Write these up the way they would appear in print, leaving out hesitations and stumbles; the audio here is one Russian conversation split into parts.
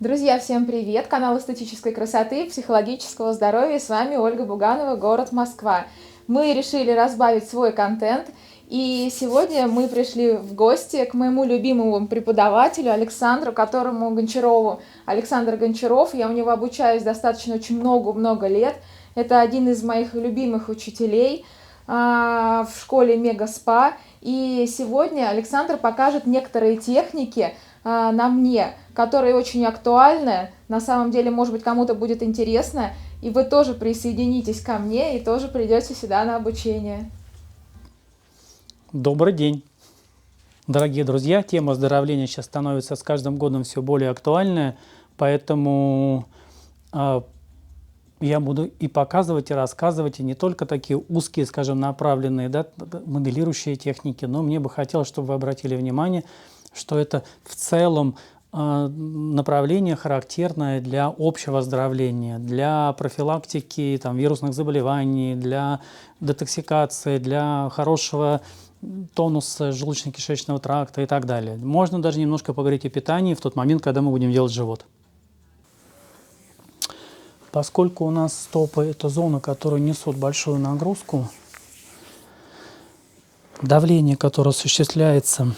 Друзья, всем привет! Канал эстетической красоты и психологического здоровья. С вами Ольга Буганова, город Москва. Мы решили разбавить свой контент. И сегодня мы пришли в гости к моему любимому преподавателю Александру, Гончарову. Александр Гончаров, я у него обучаюсь достаточно очень много лет. Это один из моих любимых учителей в школе Мега Спа. И сегодня Александр покажет некоторые техники на мне, которые очень актуальны. На самом деле, может быть, кому-то будет интересно, и вы тоже присоединитесь ко мне и тоже придете сюда на обучение. Добрый день, дорогие друзья! Тема оздоровления сейчас становится с каждым годом все более актуальная, поэтому я буду и показывать, и рассказывать, и не только такие узкие, скажем, направленные, моделирующие техники, но мне бы хотелось, чтобы вы обратили внимание, что это в целом направление характерное для общего оздоровления, для профилактики вирусных заболеваний, для детоксикации, для хорошего тонуса желудочно-кишечного тракта и так далее. Можно даже немножко поговорить о питании в тот момент, когда мы будем делать живот. Поскольку у нас стопы – это зона, которая несут большую нагрузку, давление, которое осуществляется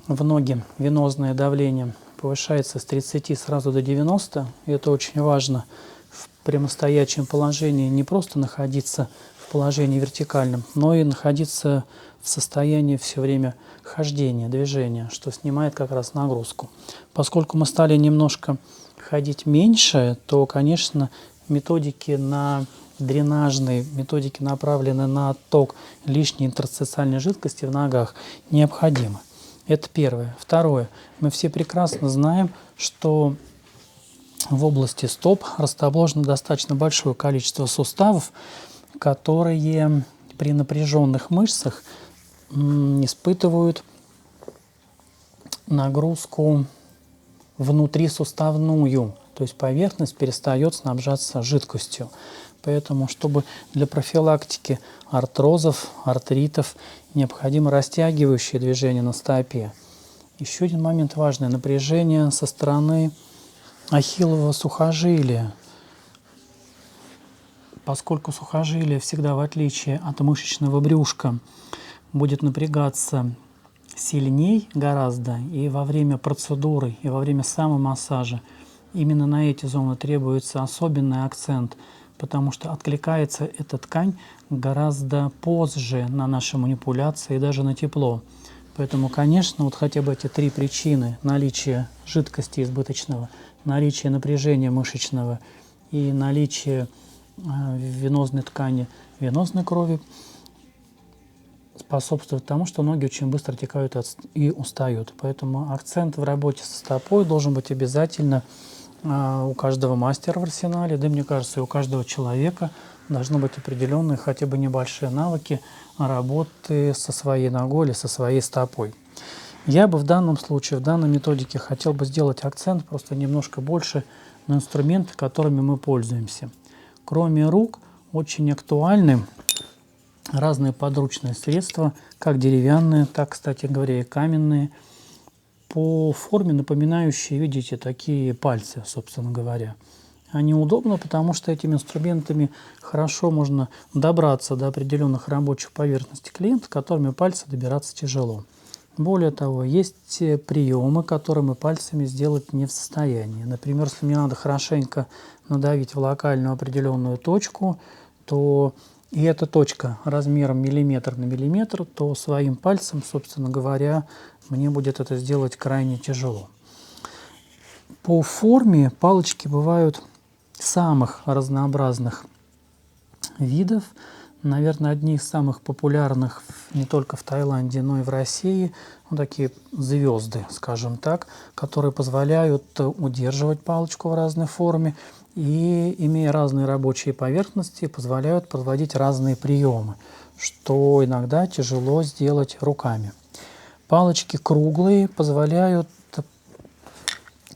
в ноги, венозное давление, повышается с 30 сразу до 90. И это очень важно в прямостоячем положении не просто находиться в положении вертикальном, но и находиться в состоянии все время хождения, движения, что снимает как раз нагрузку. Поскольку мы стали немножко ходить меньше, то, конечно, методики на дренажные, методики, направленные на отток лишней интерстициальной жидкости в ногах, необходимы. Это первое. Второе. Мы все прекрасно знаем, что в области стоп расположено достаточно большое количество суставов, которые при напряженных мышцах испытывают нагрузку внутрисуставную, то есть поверхность перестает снабжаться жидкостью. Поэтому, чтобы для профилактики артрозов, артритов необходимо растягивающее движение на стопе. Еще один момент важный – напряжение со стороны ахиллового сухожилия. Поскольку сухожилие всегда, в отличие от мышечного брюшка, будет напрягаться сильней гораздо, и во время процедуры, и во время самомассажа именно на эти зоны требуется особенный акцент, потому что откликается эта ткань гораздо позже на наши манипуляции и даже на тепло. Поэтому, конечно, вот хотя бы эти три причины – наличие жидкости избыточного, наличие напряжения мышечного и наличие венозной ткани, венозной крови – способствует тому, что ноги очень быстро текают и устают. Поэтому акцент в работе со стопой должен быть обязательно у каждого мастера в арсенале, да, мне кажется, и у каждого человека должны быть определенные, хотя бы небольшие навыки работы со своей ногой или со своей стопой. Я бы в данном случае, в данной методике хотел бы сделать акцент просто немножко больше на инструменты, которыми мы пользуемся. Кроме рук, очень актуальны разные подручные средства, как деревянные, так, кстати говоря, и каменные, по форме напоминающие, видите, такие пальцы, собственно говоря. Они удобны, потому что этими инструментами хорошо можно добраться до определенных рабочих поверхностей клиента, которыми пальцы добираться тяжело. Более того, есть приемы, которые мы пальцами сделать не в состоянии. Например, если мне надо хорошенько надавить в локальную определенную точку, то и эта точка размером миллиметр на миллиметр, то своим пальцем, собственно говоря, мне будет это сделать крайне тяжело. По форме палочки бывают самых разнообразных видов. Наверное, одни из самых популярных не только в Таиланде, но и в России, такие звезды, скажем так, которые позволяют удерживать палочку в разной форме и, имея разные рабочие поверхности, позволяют проводить разные приемы, что иногда тяжело сделать руками. Палочки круглые позволяют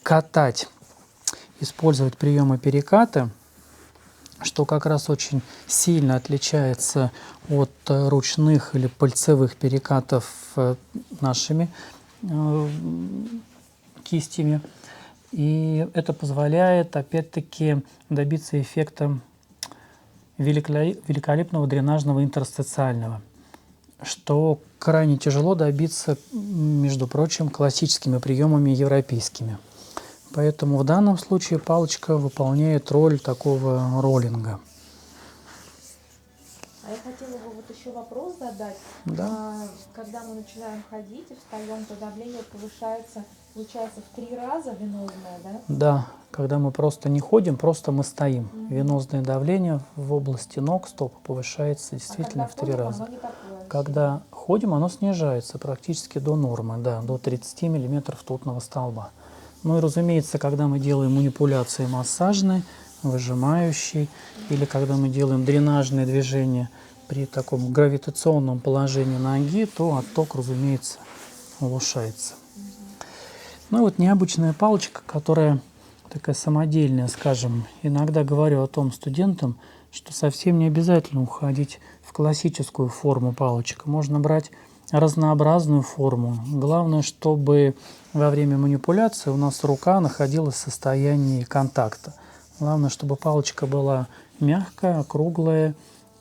катать, использовать приемы переката, что как раз очень сильно отличается от ручных или пальцевых перекатов нашими кистями. И это позволяет, опять-таки, добиться эффекта великолепного дренажного интерстициального, что крайне тяжело добиться, между прочим, классическими приемами европейскими. Поэтому в данном случае палочка выполняет роль такого роллинга. А я хотела бы вот еще вопрос задать. Да. Когда мы начинаем ходить и встаем, то давление повышается, получается, в 3 раза венозное, да? Да, когда мы просто не ходим, просто мы стоим. Венозное давление в области ног, стоп повышается действительно в 3 раза. Когда ходим, оно снижается практически до нормы, да, до 30 мм ртутного столба. Ну и, разумеется, когда мы делаем манипуляции массажные, выжимающие, или когда мы делаем дренажные движения при таком гравитационном положении ноги, то отток, разумеется, улучшается. Ну и вот необычная палочка, которая такая самодельная, скажем. Иногда говорю о том студентам, что совсем не обязательно уходить в классическую форму палочек. Можно брать разнообразную форму. Главное, чтобы во время манипуляции у нас рука находилась в состоянии контакта. Главное, чтобы палочка была мягкая, круглая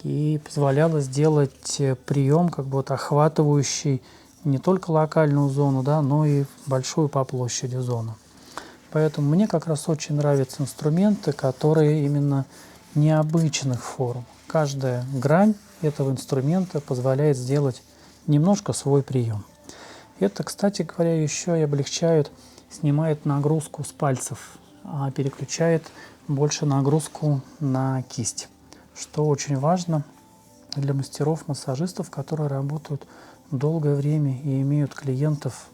и позволяла сделать прием, как бы вот охватывающий не только локальную зону, да, но и большую по площади зону. Поэтому мне как раз очень нравятся инструменты, которые именно необычных форм. Каждая грань этого инструмента позволяет сделать немножко свой прием. Это, кстати говоря, еще и облегчает, снимает нагрузку с пальцев, а переключает больше нагрузку на кисть, что очень важно для мастеров-массажистов, которые работают долгое время и имеют клиентов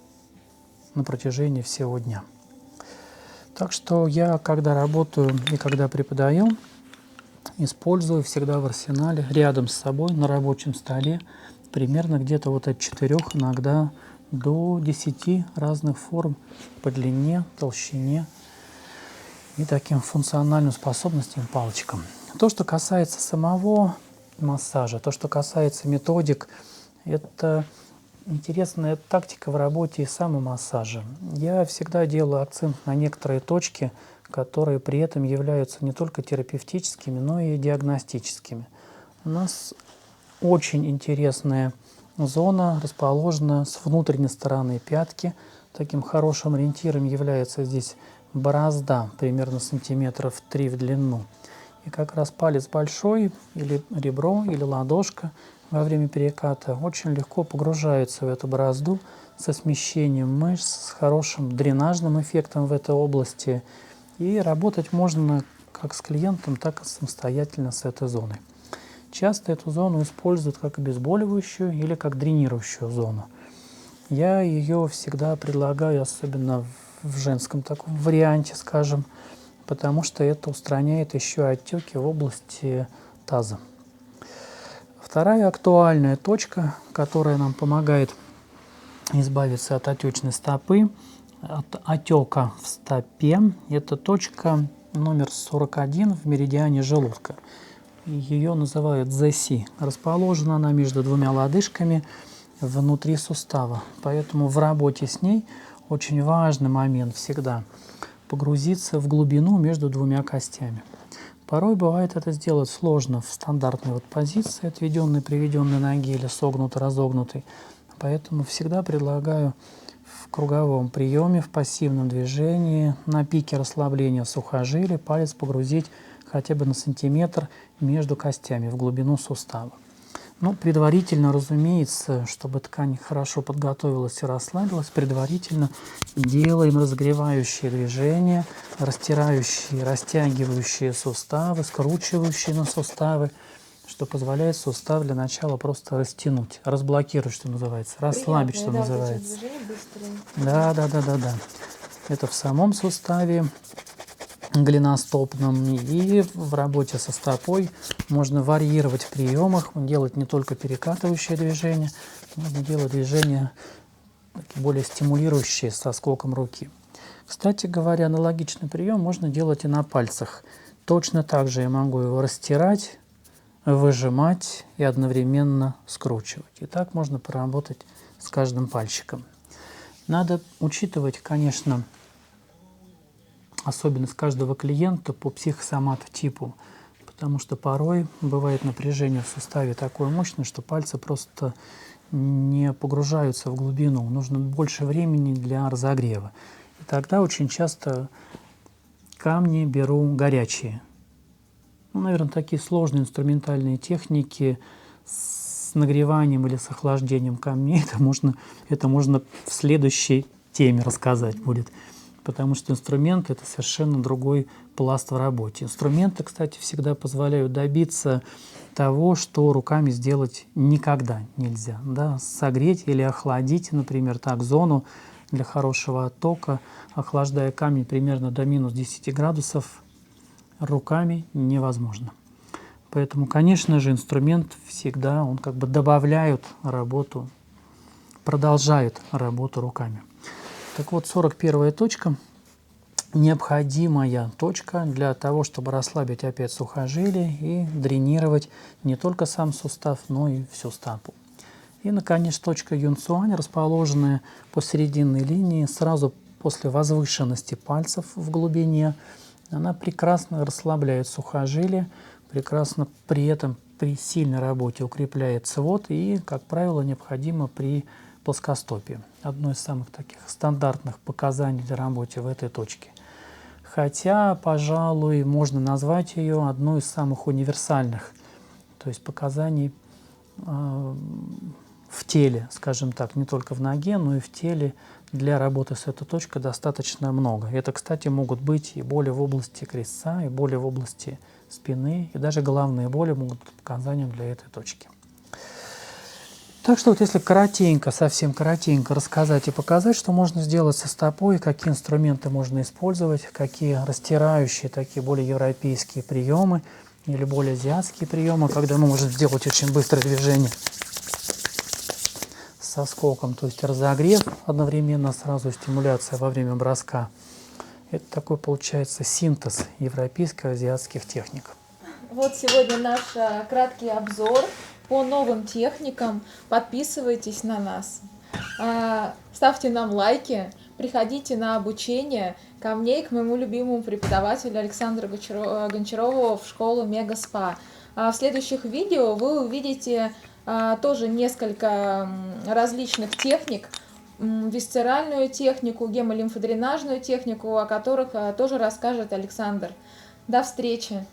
на протяжении всего дня. Так что я, когда работаю и когда преподаю, использую всегда в арсенале рядом с собой на рабочем столе примерно где-то вот от 4, иногда до 10 разных форм по длине, толщине и таким функциональным способностям палочкам. То, что касается самого массажа, то, что касается методик, это интересная тактика в работе и самомассажа. Я всегда делаю акцент на некоторые точки, которые при этом являются не только терапевтическими, но и диагностическими. У нас очень интересная зона расположена с внутренней стороны пятки. Таким хорошим ориентиром является здесь борозда, примерно сантиметров 3 в длину. И как раз палец большой, или ребро, или ладошка во время переката очень легко погружается в эту борозду со смещением мышц, с хорошим дренажным эффектом в этой области. И работать можно как с клиентом, так и самостоятельно с этой зоной. Часто эту зону используют как обезболивающую или как дренирующую зону. Я ее всегда предлагаю, особенно в женском таком варианте, скажем, потому что это устраняет еще отеки в области таза. Вторая актуальная точка, которая нам помогает избавиться от отечной стопы, от отека в стопе, это точка номер 41 в меридиане желудка. Ее называют ZC. Расположена она между 2 лодыжками внутри сустава. Поэтому в работе с ней очень важный момент всегда погрузиться в глубину между 2 костями. Порой бывает это сделать сложно в стандартной вот позиции, отведенной, приведенной ноги или согнутой, разогнутой. Поэтому всегда предлагаю в круговом приеме, в пассивном движении, на пике расслабления сухожилия палец погрузить хотя бы на сантиметр между костями, в глубину сустава. Ну, предварительно, разумеется, чтобы ткань хорошо подготовилась и расслабилась, предварительно делаем разогревающие движения, растирающие, растягивающие суставы, скручивающие на суставы, что позволяет сустав для начала просто растянуть, разблокировать, что называется, расслабить, что называется. Да. Это в самом суставе голеностопном, и в работе со стопой можно варьировать в приемах, делать не только перекатывающие движения, можно делать движения более стимулирующие со скоком руки. Кстати говоря, аналогичный прием можно делать и на пальцах. Точно так же я могу его растирать, выжимать и одновременно скручивать. И так можно поработать с каждым пальчиком. Надо учитывать, конечно, особенность каждого клиента по психосоматотипу, потому что порой бывает напряжение в суставе такое мощное, что пальцы просто не погружаются в глубину, нужно больше времени для разогрева. И тогда очень часто камни беру горячие. Ну, наверное, такие сложные инструментальные техники с нагреванием или с охлаждением камней, это можно в следующей теме рассказать будет. Потому что инструмент — это совершенно другой пласт в работе. Инструменты, кстати, всегда позволяют добиться того, что руками сделать никогда нельзя. Да? Согреть или охладить, например, так, зону для хорошего оттока, охлаждая камень примерно до минус 10 градусов, руками невозможно. Поэтому, конечно же, инструмент всегда, он как бы добавляет работу, продолжает работу руками. Так вот, 41-я точка – необходимая точка для того, чтобы расслабить опять сухожилие и дренировать не только сам сустав, но и всю стопу. И, наконец, точка Юнцюань, расположенная посерединной линии, сразу после возвышенности пальцев в глубине, она прекрасно расслабляет сухожилие, прекрасно при этом при сильной работе укрепляет свод и, как правило, необходимо при плоскостопии. Одно из самых таких стандартных показаний для работы в этой точке. Хотя, пожалуй, можно назвать ее одной из самых универсальных, то есть показаний в теле, скажем так, не только в ноге, но и в теле для работы с этой точкой достаточно много. Это, кстати, могут быть и боли в области крестца, и боли в области спины, и даже головные боли могут быть показанием для этой точки. Так что вот если коротенько, совсем коротенько рассказать и показать, что можно сделать со стопой, какие инструменты можно использовать, какие растирающие, такие более европейские приемы или более азиатские приемы, когда мы можем сделать очень быстрое движение со скоком, то есть разогрев одновременно, сразу стимуляция во время броска. Это такой получается синтез европейско-азиатских техник. Вот сегодня наш краткий обзор по новым техникам. Подписывайтесь на нас, ставьте нам лайки, приходите на обучение ко мне и к моему любимому преподавателю Александру Гончарову в школу Мега Спа. В следующих видео вы увидите тоже несколько различных техник, висцеральную технику, гемолимфодренажную технику, о которых тоже расскажет Александр. До встречи!